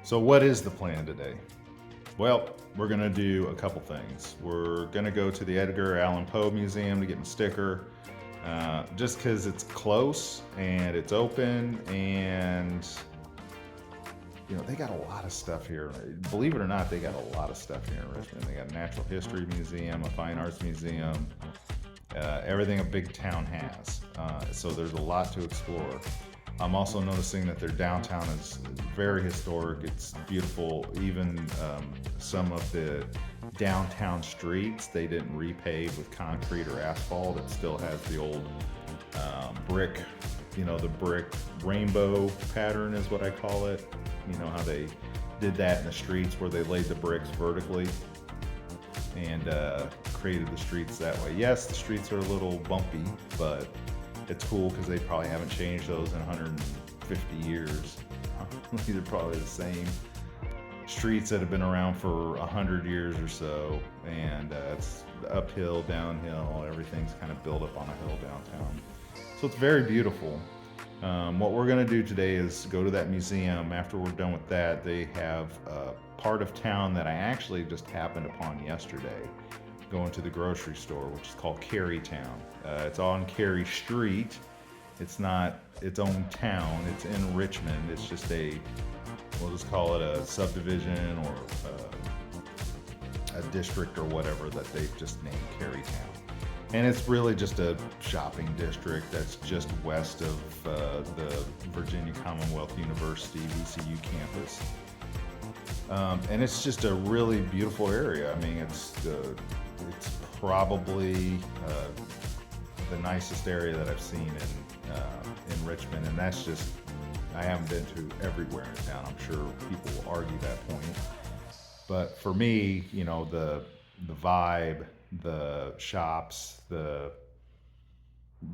So what is the plan today? Well, we're gonna do a couple things. We're gonna go to the Edgar Allen Poe Museum to get a sticker, just because it's close and it's open, and they got a lot of stuff here. Believe it or not, they got a lot of stuff here in Richmond. They got a natural history museum, a fine arts museum, everything a big town has. So there's a lot to explore. I'm also noticing that their downtown is very historic. It's beautiful. Even some of the downtown streets, they didn't repave with concrete or asphalt. It still has the old brick, the brick rainbow pattern is what I call it. You know how they did that in the streets where they laid the bricks vertically and created the streets that way. Yes, the streets are a little bumpy, but it's cool because they probably haven't changed those in 150 years. They're probably the same streets that have been around for 100 years or so, and it's uphill, downhill, everything's kind of built up on a hill downtown. So it's very beautiful. What we're going to do today is go to that museum. After we're done with that, they have a part of town that I actually just happened upon yesterday, going to the grocery store, which is called Carytown. It's on Cary Street. It's not its own town. It's in Richmond. It's just we'll just call it a subdivision or a district or whatever that they've just named Carytown. And it's really just a shopping district that's just west of the Virginia Commonwealth University, VCU campus. And it's just a really beautiful area. I mean, it's probably the nicest area that I've seen in Richmond, and that's just, I haven't been to everywhere in town. I'm sure people will argue that point, but for me, the vibe, the shops, the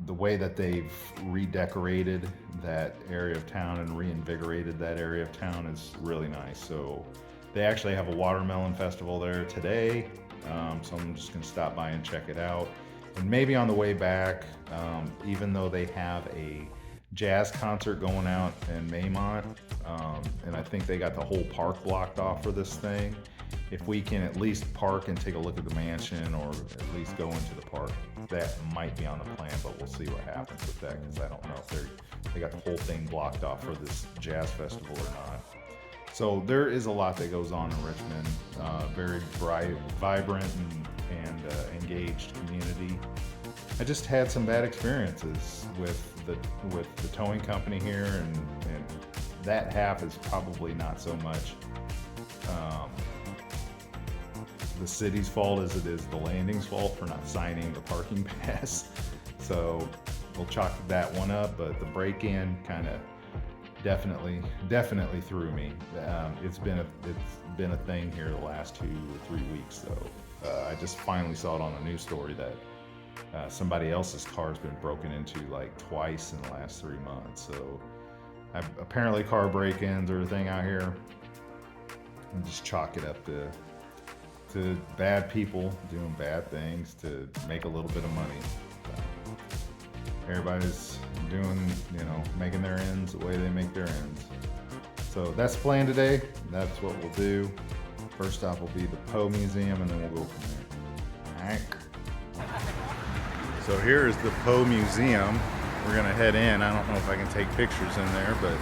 way that they've redecorated that area of town and reinvigorated that area of town is really nice. So they actually have a watermelon festival there today. So I'm just gonna stop by and check it out. And maybe on the way back, even though they have a jazz concert going out in Maymont, and I think they got the whole park blocked off for this thing, if we can at least park and take a look at the mansion, or at least go into the park, that might be on the plan, but we'll see what happens with that, because I don't know if they got the whole thing blocked off for this jazz festival or not. So there is a lot that goes on in Richmond. Very bright, vibrant, and engaged community. I just had some bad experiences with the towing company here, and that half is probably not so much the city's fault as it is the landing's fault for not signing the parking pass. So we'll chalk that one up, but the break-in kind of definitely threw me. It's been a thing here the last 2 or 3 weeks, though. I just finally saw it on a news story that somebody else's car's been broken into like twice in the last 3 months. So apparently car break-ins are a thing out here. And just chalk it up to bad people doing bad things to make a little bit of money. Everybody's doing, making their ends the way they make their ends. So that's the plan today. That's what we'll do. First stop will be the Poe Museum, and then we'll go from there. All right. So here is the Poe Museum. We're gonna head in. I don't know if I can take pictures in there, but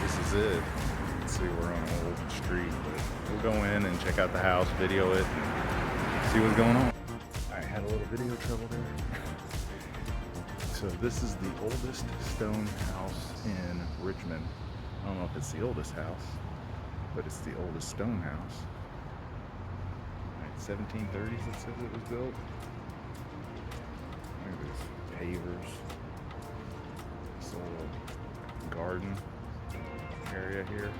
this is it. Let's see, we're on an old street, but we'll go in and check out the house, video it, and see what's going on. I had a little video trouble there. So this is the oldest stone house in Richmond. I don't know if it's the oldest house, but it's the oldest stone house. 1730s it says it was built. There's pavers. This little garden area here.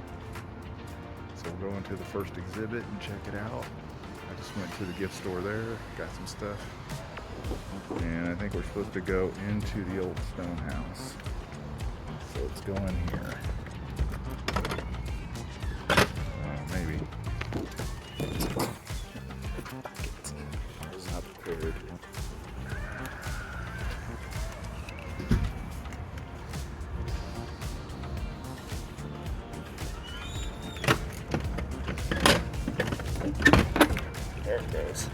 So we'll go into the first exhibit and check it out. I just went to the gift store there, got some stuff. And I think we're supposed to go into the old stone house. So let's go in here. Maybe. I was not prepared. it goes.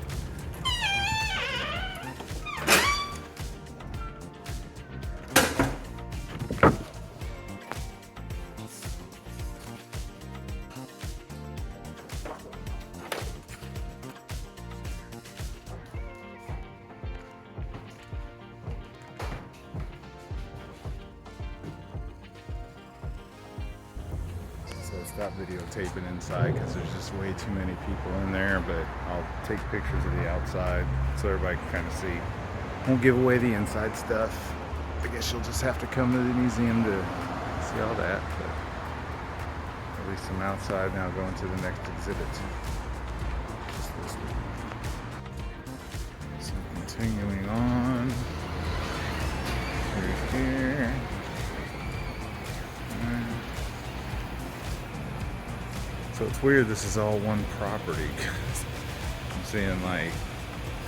Stop videotaping inside because there's just way too many people in there, but I'll take pictures of the outside so everybody can kind of see. Won't give away the inside stuff. I guess you'll just have to come to the museum to see all that, but at least I'm outside now going to the next exhibit. Just this one. So continuing on through here. So it's weird this is all one property. I'm seeing like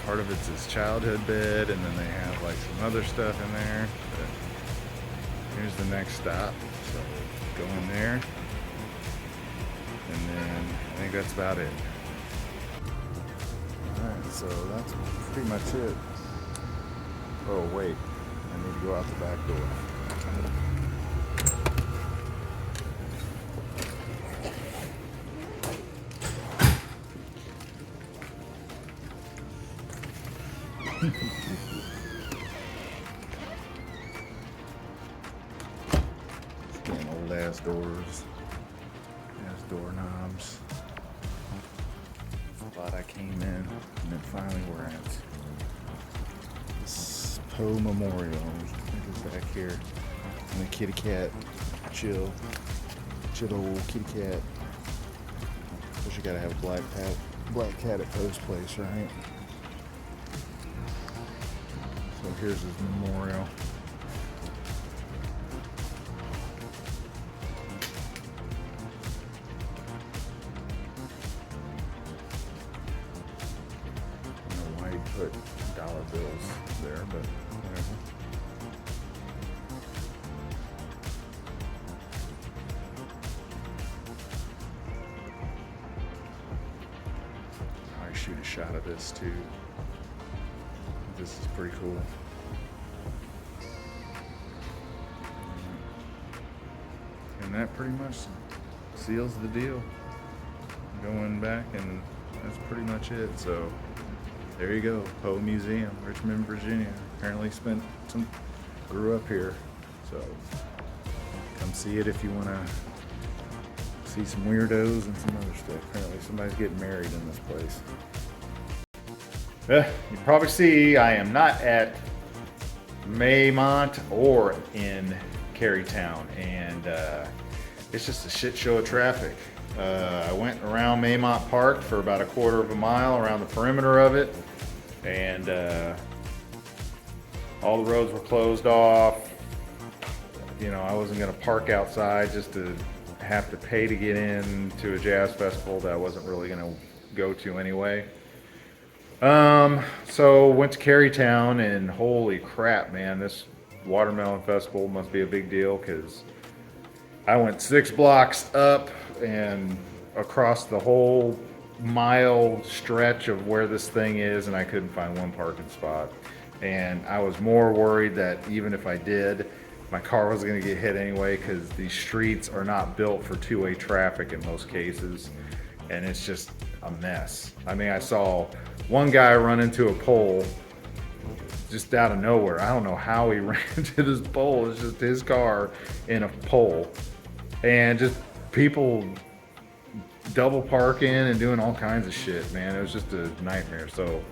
part of it's his childhood bed and then they have like some other stuff in there. But here's the next stop. So go in there. And then I think that's about it. Alright, so that's pretty much it. Oh wait, I need to go out the back door. Damn old ass doors, ass doorknobs. Thought I came in, and then finally we're at this Poe Memorial. Look back here, and the kitty cat, chill old kitty cat. Guess you gotta have a black cat at Poe's place, right? So here's his memorial. I don't know why he put dollar bills there, but whatever. I'll shoot a shot of this too. This is pretty cool. And that pretty much seals the deal. Going back, and that's pretty much it. So there you go, Poe Museum, Richmond, Virginia. Apparently grew up here. So come see it if you want to see some weirdos and some other stuff. Apparently somebody's getting married in this place. You probably see I am not at Maymont or in Carytown, and it's just a shit show of traffic. I went around Maymont Park for about a quarter of a mile around the perimeter of it, and all the roads were closed off. You know, I wasn't going to park outside just to have to pay to get in to a jazz festival that I wasn't really going to go to anyway. So went to Carytown, and holy crap, man, this watermelon festival must be a big deal, because I went 6 blocks up and across the whole mile stretch of where this thing is, and I couldn't find one parking spot. And I was more worried that even if I did, my car was going to get hit anyway, because these streets are not built for two-way traffic in most cases, and it's just a mess. I mean, I saw one guy run into a pole just out of nowhere. I don't know how he ran into this pole. It's just his car in a pole, and just people double parking and doing all kinds of shit, man. It was just a nightmare. So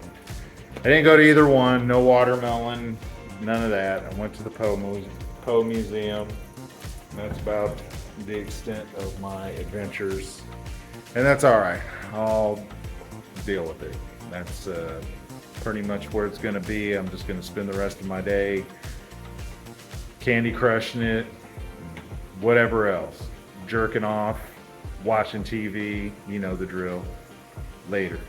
I didn't go to either one. No watermelon, none of that. I went to the Poe Museum. That's about the extent of my adventures, and that's all right. I'll deal with it. That's pretty much where it's going to be. I'm just going to spend the rest of my day Candy Crushing it, whatever else, jerking off, watching TV, you know the drill. Later.